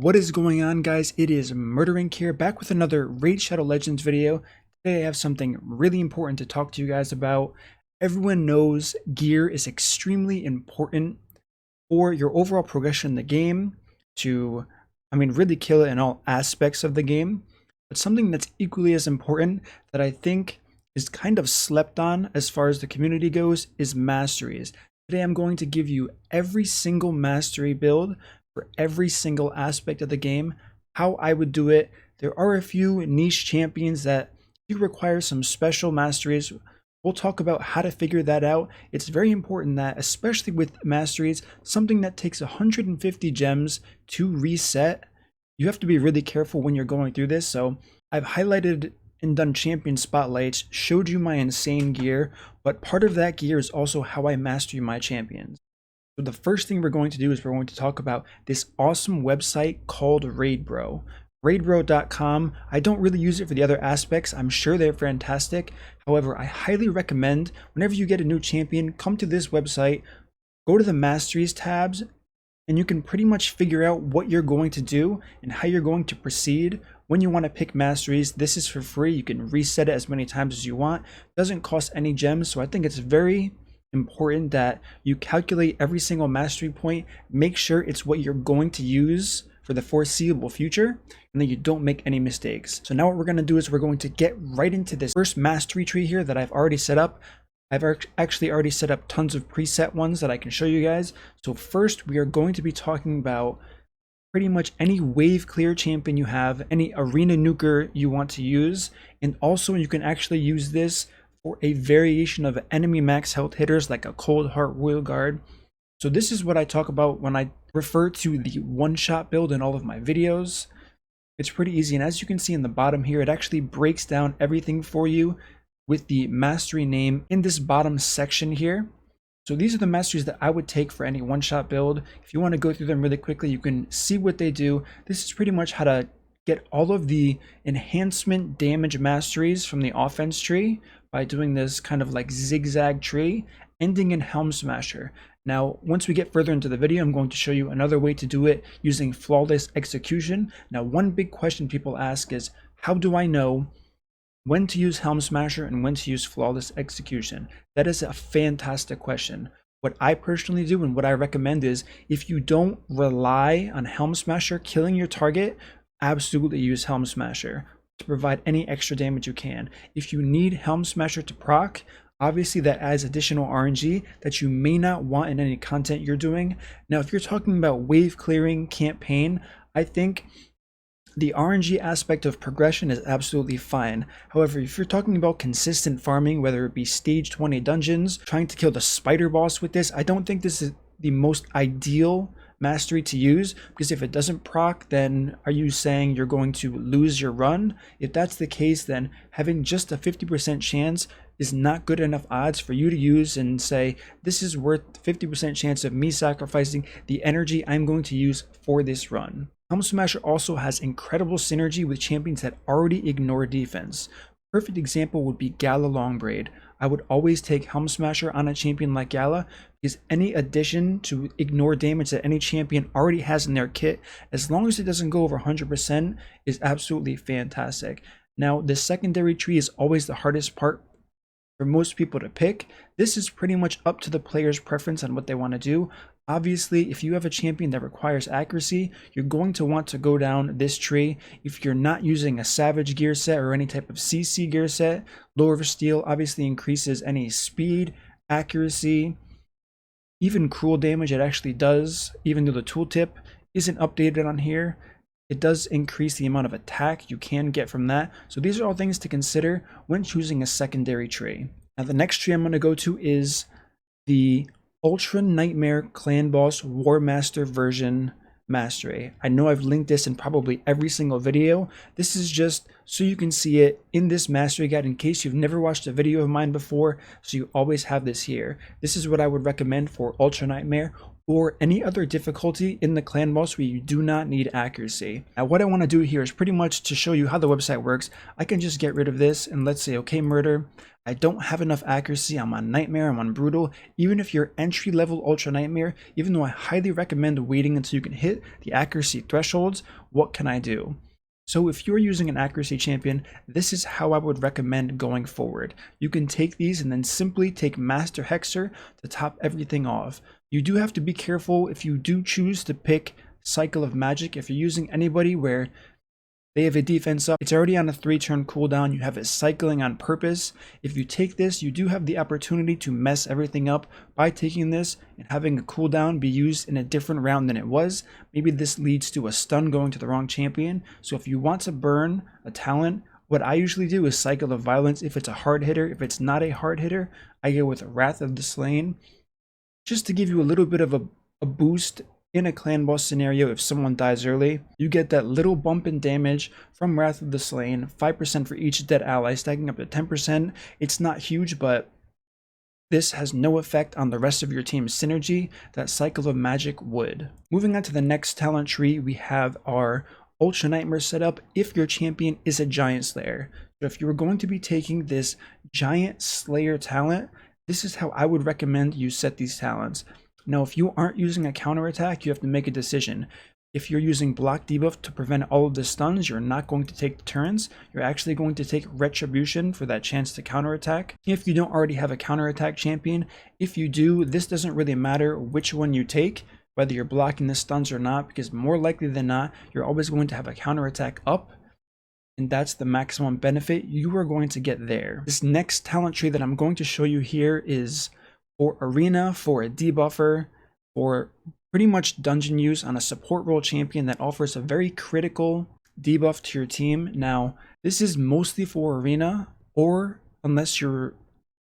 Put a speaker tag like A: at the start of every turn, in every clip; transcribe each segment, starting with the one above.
A: What is going on, guys? It is MurderInc here, back with another Raid Shadow Legends video. Today I have something really important to talk to you guys about. Everyone knows gear is extremely important for your overall progression in the game to, really kill it in all aspects of the game. But something that's equally as important that I think is kind of slept on as far as the community goes is masteries. Today I'm going to give you every single mastery build for every single aspect of the game, how I would do it. There are a few niche champions that do require some special masteries. We'll talk about how to figure that out. It's very important that, especially with masteries, something that takes 150 gems to reset, you have to be really careful when you're going through this. So I've highlighted and done champion spotlights, showed you my insane gear, but part of that gear is also how I master my champions. So the first thing we're going to do is we're going to talk about this awesome website called RaidBro. RaidBro.com. I don't really use it for the other aspects. I'm sure they're fantastic. However, I highly recommend whenever you get a new champion, come to this website, go to the masteries tabs, and you can pretty much figure out what you're going to do and how you're going to proceed. When you want to pick masteries, this is for free. You can reset it as many times as you want. It doesn't cost any gems, so I think it's very important that you calculate every single mastery point, make sure it's what you're going to use for the foreseeable future, and then you don't make any mistakes. So now what we're going to do is we're going to get right into this first mastery tree here that I've already set up. I've actually already set up tons of preset ones that I can show you guys. So first we are going to be talking about pretty much any wave clear champion you have, any arena nuker you want to use, and also you can actually use this for a variation of enemy max health hitters like a Cold Heart Royal Guard. So this is what I talk about when I refer to the one-shot build in all of my videos. It's pretty easy, and as you can see in the bottom here, it actually breaks down everything for you with the mastery name in this bottom section here. So these are the masteries that I would take for any one-shot build. If you want to go through them really quickly, you can see what they do. This is pretty much how to get all of the enhancement damage masteries from the offense tree by doing this kind of like zigzag tree, ending in Helm Smasher. Now, once we get further into the video, I'm going to show you another way to do it using flawless execution. Now, one big question people ask is, how do I know when to use Helm Smasher and when to use flawless execution? That is a fantastic question. What I personally do and what I recommend is, if you don't rely on Helm Smasher killing your target, absolutely use Helm Smasher to provide any extra damage you can. If you need Helm Smasher to proc, obviously that adds additional RNG that you may not want in any content you're doing. Now, if you're talking about wave clearing campaign, I think the RNG aspect of progression is absolutely fine. However, if you're talking about consistent farming, whether it be stage 20 dungeons, trying to kill the spider boss with this, I don't think this is the most ideal mastery to use, because if it doesn't proc, then are you saying you're going to lose your run? If that's the case, then having just a 50% chance is not good enough odds for you to use and say, this is worth 50% chance of me sacrificing the energy I'm going to use for this run. Helm Smasher also has incredible synergy with champions that already ignore defense. Perfect example would be Gala Longbraid. I would always take Helm Smasher on a champion like Gala, because any addition to ignore damage that any champion already has in their kit, as long as it doesn't go over 100%, is absolutely fantastic. Now, the secondary tree is always the hardest part for most people to pick. This is pretty much up to the player's preference on what they want to do. Obviously, if you have a champion that requires accuracy, you're going to want to go down this tree. If you're not using a Savage gear set or any type of CC gear set, Lore of Steel obviously increases any speed, accuracy, even cruel damage. It actually does, even though the tooltip isn't updated on here. It does increase the amount of attack you can get from that. So these are all things to consider when choosing a secondary tree. Now, the next tree I'm going to go to is the Ultra Nightmare Clan Boss War Master version mastery. I know I've linked this in probably every single video. This is just so you can see it in this mastery guide in case you've never watched a video of mine before, so you always have this here. This is what I would recommend for Ultra Nightmare. or any other difficulty in the clan boss where you do not need accuracy. Now what I want to do here is pretty much to show you how the website works. I can just get rid of this and let's say, okay, murder, I don't have enough accuracy, I'm on nightmare, I'm on brutal. Even if you're entry level ultra nightmare, even though I highly recommend waiting until you can hit the accuracy thresholds, what can I do? So if you're using an accuracy champion, this is how I would recommend going forward. You can take these and then simply take Master Hexer to top everything off. You do have to be careful if you do choose to pick Cycle of Magic. If you're using anybody where they have a defense up, it's already on a 3-turn cooldown, you have it cycling on purpose. If you take this, you do have the opportunity to mess everything up by taking this and having a cooldown be used in a different round than it was. Maybe this leads to a stun going to the wrong champion. So if you want to burn a talent, what I usually do is Cycle of Violence if it's a hard hitter. If it's not a hard hitter, I go with Wrath of the Slain, just to give you a little bit of a boost in a clan boss scenario. If someone dies early, you get that little bump in damage from Wrath of the Slain, 5% for each dead ally, stacking up to 10%. It's not huge, but this has no effect on the rest of your team's synergy that Cycle of Magic would. Moving on to the next talent tree, we have our Ultra Nightmare setup if your champion is a Giant Slayer. So if you were going to be taking this Giant Slayer talent, this is how I would recommend you set these talents. Now, if you aren't using a counterattack, you have to make a decision. If you're using block debuff to prevent all of the stuns, you're not going to take the turns. You're actually going to take retribution for that chance to counterattack. If you don't already have a counterattack champion, if you do, this doesn't really matter which one you take, whether you're blocking the stuns or not, because more likely than not, you're always going to have a counterattack up. And that's the maximum benefit you are going to get there. This next talent tree that I'm going to show you here is for Arena, for a Debuffer, for pretty much dungeon use on a support role champion that offers a very critical debuff to your team. Now, this is mostly for Arena, or unless you're,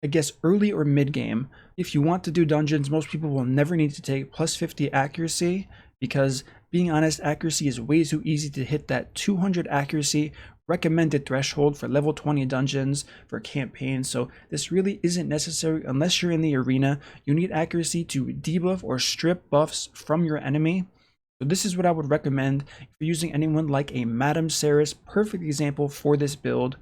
A: I guess, early or mid game. If you want to do dungeons, most people will never need to take plus 50 accuracy, because being honest, accuracy is way too easy to hit that 200 accuracy recommended threshold for level 20 dungeons for campaigns. So this really isn't necessary unless you're in the arena. You need accuracy to debuff or strip buffs from your enemy. So this is what I would recommend if you're using anyone like a Madam Ceres. Perfect example for this build.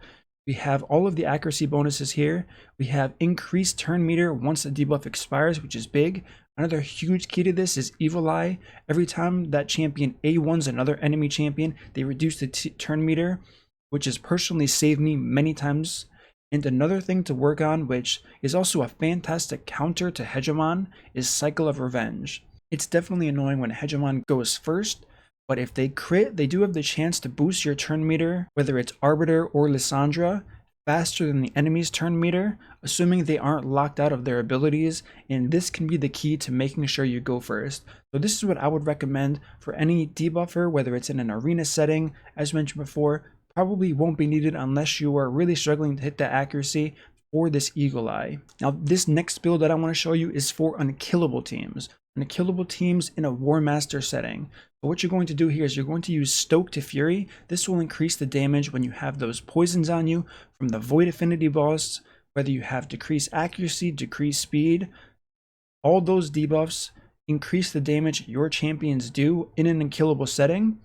A: We have all of the accuracy bonuses here. We have increased turn meter once the debuff expires, which is big. Another huge key to this is Evil Eye. Every time that champion A1's another enemy champion, they reduce the turn meter, which has personally saved me many times. And another thing to work on, which is also a fantastic counter to Hegemon, is Cycle of Revenge. It's definitely annoying when Hegemon goes first, but if they crit, they do have the chance to boost your turn meter, whether it's Arbiter or Lysandra, faster than the enemy's turn meter, assuming they aren't locked out of their abilities, and this can be the key to making sure you go first. So this is what I would recommend for any debuffer, whether it's in an arena setting. As mentioned before, probably won't be needed unless you are really struggling to hit that accuracy for this Eagle Eye. Now, this next build that I want to show you is for Unkillable teams. Unkillable teams in a War Master setting. But what you're going to do here is you're going to use Stoke to Fury. This will increase the damage when you have those poisons on you from the Void Affinity boss, whether you have decreased accuracy, decreased speed. All those debuffs increase the damage your champions do in an Unkillable setting.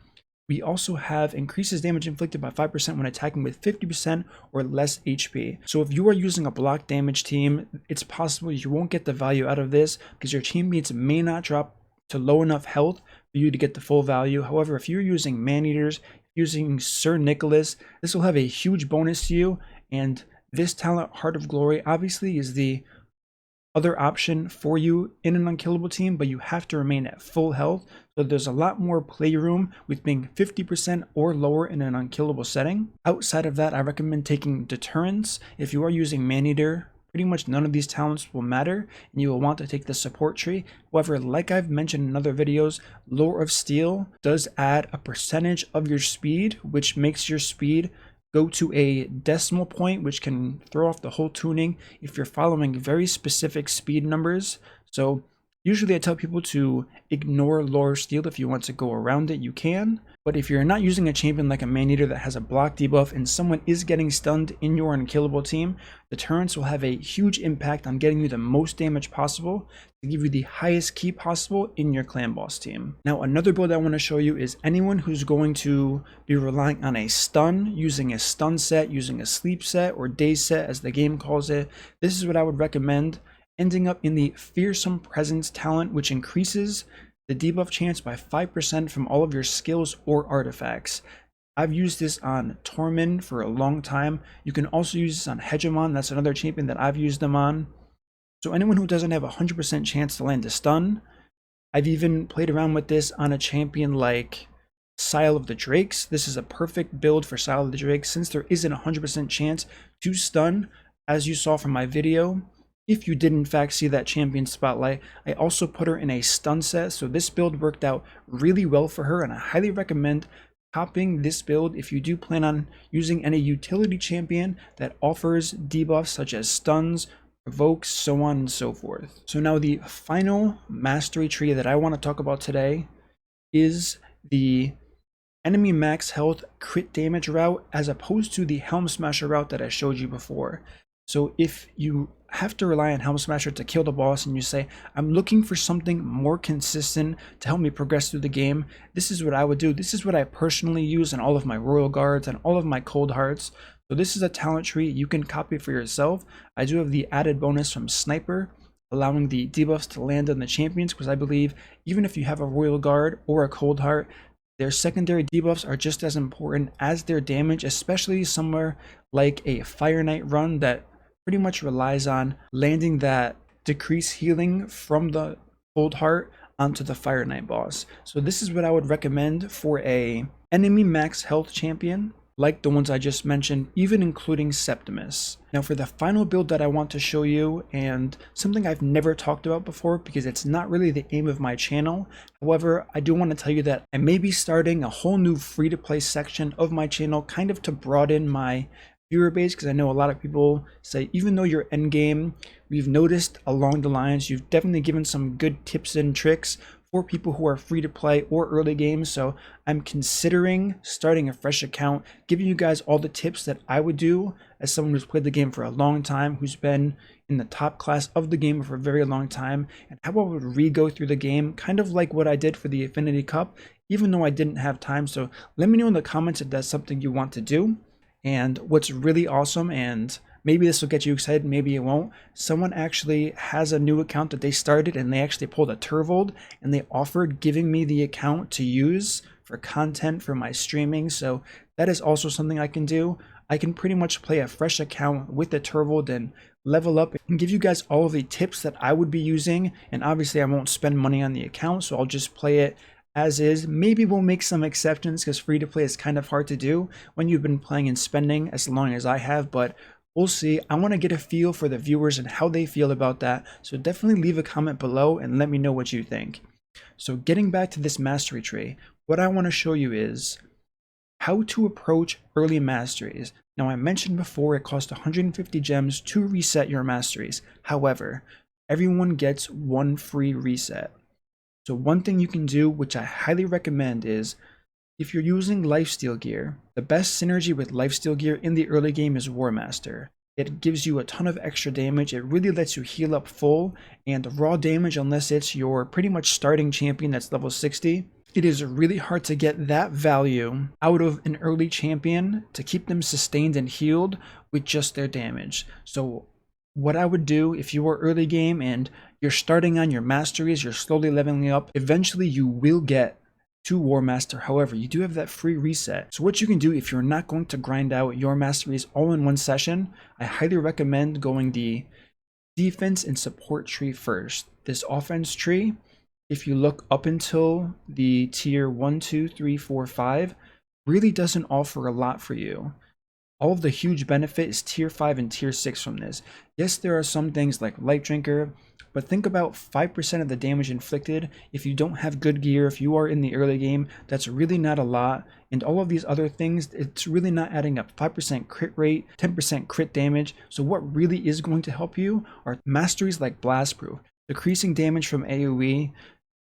A: We also have increases damage inflicted by 5% when attacking with 50% or less HP. So if you are using a block damage team, it's possible you won't get the value out of this because your champions may not drop to low enough health for you to get the full value. However, if you're using Man-Eaters, using Sir Nicholas, this will have a huge bonus to you. And this talent, Heart of Glory, obviously is the other option for you in an Unkillable team, but you have to remain at full health. So there's a lot more playroom with being 50% or lower in an Unkillable setting. Outside of that, I recommend taking Deterrence. If you are using Man-Eater, pretty much none of these talents will matter, and you will want to take the support tree. However, like I've mentioned in other videos, Lore of Steel does add a percentage of your speed, which makes your speed go to a decimal point, which can throw off the whole tuning if you're following very specific speed numbers. So Usually I tell people to ignore Lore Steal. If you want to go around it, you can. But if you're not using a champion like a Maneater that has a block debuff and someone is getting stunned in your Unkillable team, deterrence will have a huge impact on getting you the most damage possible to give you the highest key possible in your clan boss team. Now, another build I want to show you is anyone who's going to be relying on a stun, using a stun set, using a sleep set, or day set as the game calls it. This is what I would recommend. Ending up in the Fearsome Presence talent, which increases the debuff chance by 5% from all of your skills or artifacts. I've used this on Tormund for a long time. You can also use this on Hegemon. That's another champion that I've used them on. So anyone who doesn't have a 100% chance to land a stun, I've even played around with this on a champion like Sile of the Drakes. This is a perfect build for Sile of the Drakes since there isn't a 100% chance to stun, as you saw from my video. If you did in fact see that champion spotlight, I also put her in a stun set, so this build worked out really well for her, and I highly recommend copying this build if you do plan on using any utility champion that offers debuffs such as stuns, provokes, so on and so forth. So now the final mastery tree that I want to talk about today is the enemy max health crit damage route as opposed to the Helm Smasher route that I showed you before. So if you have to rely on Helm Smasher to kill the boss and you say, I'm looking for something more consistent to help me progress through the game, this is what I would do. This is what I personally use in all of my Royal Guards and all of my Cold Hearts. So this is a talent tree. You can copy it for yourself. I do have the added bonus from Sniper, allowing the debuffs to land on the champions, because I believe even if you have a Royal Guard or a Cold Heart, their secondary debuffs are just as important as their damage, especially somewhere like a Fire Knight run that pretty much relies on landing that decreased healing from the Cold Heart onto the Fire Knight boss. So this is what I would recommend for a enemy max health champion like the ones I just mentioned, even including Septimus. Now for the final build that I want to show you, and something I've never talked about before because it's not really the aim of my channel. However, I do want to tell you that I may be starting a whole new free-to-play section of my channel, kind of to broaden my viewer base, because I know a lot of people say even though you're endgame, we've noticed along the lines you've definitely given some good tips and tricks for people who are free to play or early game. So I'm considering starting a fresh account, giving you guys all the tips that I would do as someone who's played the game for a long time, who's been in the top class of the game for a very long time, and how I would re-go through the game, kind of like what I did for the Affinity Cup, even though I didn't have time. So let me know in the comments if that's something you want to do. And what's really awesome, and maybe this will get you excited, maybe it won't, someone actually has a new account that they started and they actually pulled a Turvold and they offered giving me the account to use for content for my streaming. So that is also something I can do. I can pretty much play a fresh account with the Turvold and level up and give you guys all of the tips that I would be using. And obviously I won't spend money on the account, so I'll just play it as is. Maybe we'll make some exceptions because free to play is kind of hard to do when you've been playing and spending as long as I have, but we'll see. I want to get a feel for the viewers and how they feel about that, so definitely leave a comment below and let me know what you think. So getting back to this mastery tree, what I want to show you is how to approach early masteries. Now I mentioned before it costs 150 gems to reset your masteries. However, everyone gets one free reset. So one thing you can do, which I highly recommend, is if you're using lifesteal gear, the best synergy with lifesteal gear in the early game is War Master. It gives you a ton of extra damage. It really lets you heal up full, and raw damage, unless it's your pretty much starting champion that's level 60, it is really hard to get that value out of an early champion to keep them sustained and healed with just their damage. So what I would do if you are early game and you're starting on your masteries, you're slowly leveling up, eventually you will get to War Master. However, you do have that free reset. So what you can do if you're not going to grind out your masteries all in one session, I highly recommend going the defense and support tree first. This offense tree, if you look up until the tier 1, 2, 3, 4, 5, really doesn't offer a lot for you. All of the huge benefit is tier 5 and tier 6 from this. Yes, there are some things like Light Drinker, but think about 5% of the damage inflicted. If you don't have good gear, if you are in the early game, that's really not a lot. And all of these other things, it's really not adding up. 5% crit rate, 10% crit damage. So what really is going to help you are masteries like Blastproof. Decreasing damage from AoE,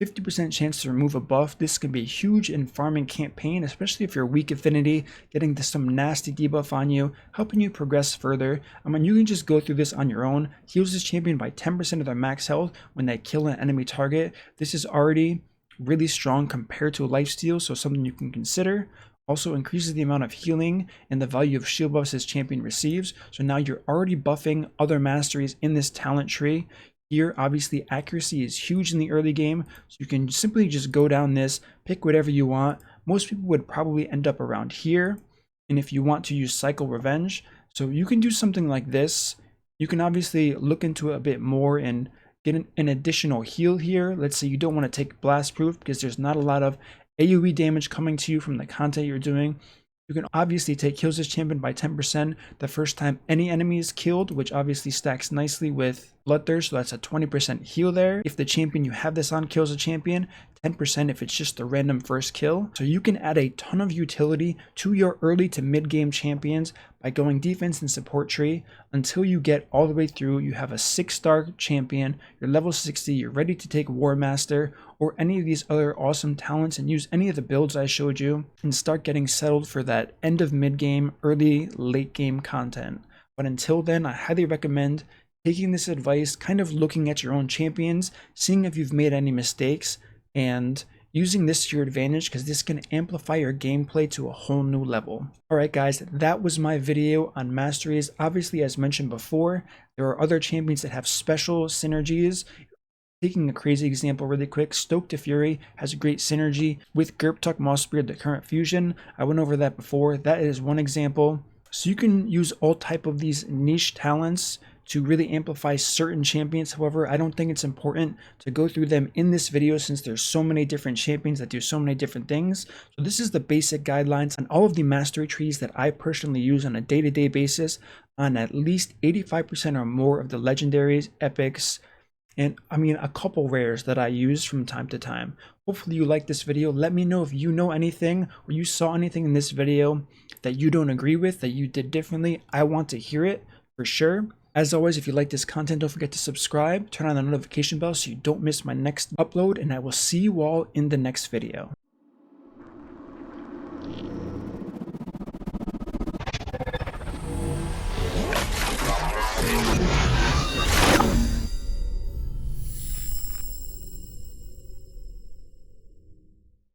A: 50% chance to remove a buff. This can be huge in farming campaign, especially if you're weak affinity, getting to some nasty debuff on you, helping you progress further. I mean, you can just go through this on your own. Heals this champion by 10% of their max health when they kill an enemy target. This is already really strong compared to lifesteal, so something you can consider. Also increases the amount of healing and the value of shield buffs his champion receives. So now you're already buffing other masteries in this talent tree. Here, obviously, accuracy is huge in the early game, so you can simply just go down this, pick whatever you want. Most people would probably end up around here, and if you want to use Cycle Revenge, so you can do something like this. You can obviously look into it a bit more and get an additional heal here. Let's say you don't want to take Blast Proof because there's not a lot of AoE damage coming to you from the content you're doing. You can obviously take Kills This Champion by 10% the first time any enemy is killed, which obviously stacks nicely with Bloodthirst, so that's a 20% heal there. If the champion you have this on kills a champion, 10% if it's just the random first kill. So you can add a ton of utility to your early to mid game champions by going defense and support tree until you get all the way through. You have a 6-star champion, you're level 60, you're ready to take War Master or any of these other awesome talents and use any of the builds I showed you and start getting settled for that end of mid game, early late game content. But until then, I highly recommend taking this advice, kind of looking at your own champions, seeing if you've made any mistakes, and using this to your advantage because this can amplify your gameplay to a whole new level. Alright guys, that was my video on masteries. Obviously, as mentioned before, there are other champions that have special synergies. Taking a crazy example really quick, Stoke to Fury has a great synergy with Gerptuck Mossbeard, the current fusion. I went over that before. That is one example. So you can use all type of these niche talents to really amplify certain champions. However, I don't think it's important to go through them in this video since there's so many different champions that do so many different things. So this is the basic guidelines on all of the mastery trees that I personally use on a day-to-day basis on at least 85% or more of the legendaries, epics, and I mean a couple rares that I use from time to time. Hopefully you like this video. Let me know if you know anything or you saw anything in this video that you don't agree with, that you did differently. I want to hear it for sure. As always, if you like this content, don't forget to subscribe, turn on the notification bell so you don't miss my next upload, and I will see you all in the next video.